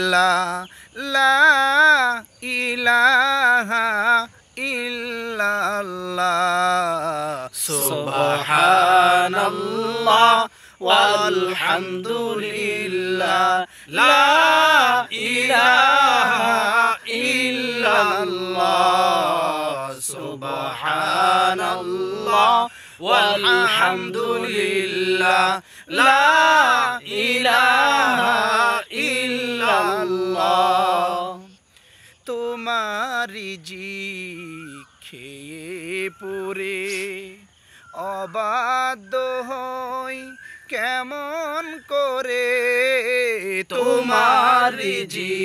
ইল্লাল্লাহ লা ইলাহা ইল্লাল্লাহ সুবহানাল্লাহ ওয়ালহামদুলিল্লাহ লা ইলাহা ইল্লাল্লাহ সুবহানাল্লাহ ওয়ালহামদুলিল্লাহ লা ইলাহা ইল্লাল্লাহ তোমারি জি খেয়ে পড়ে অবাধ্য হই কেমন করে তোমারি জি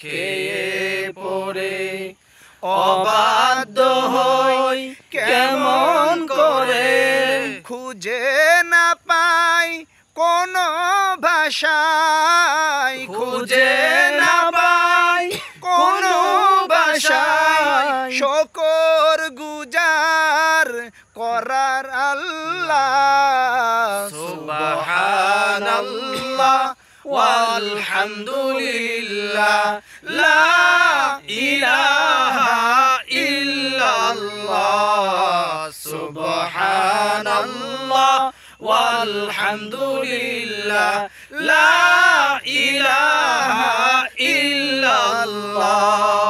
খেয়ে পড়ে অবাধ্য হই কেমন করে খুঁজে না পাই কোনো ভাষায় খুঁজে না পাই কোনো ভাষায় শকর গুজার করার আল্লাহ সুবহানাল্লাহ ওয়ালহামদুলিল্লাহ লা ইলাহা ইল্লাল্লাহ সুবহানাল্লাহ ওয়ালহামদুলিল্লাহ লা ইলাহা ইল্লাল্লাহ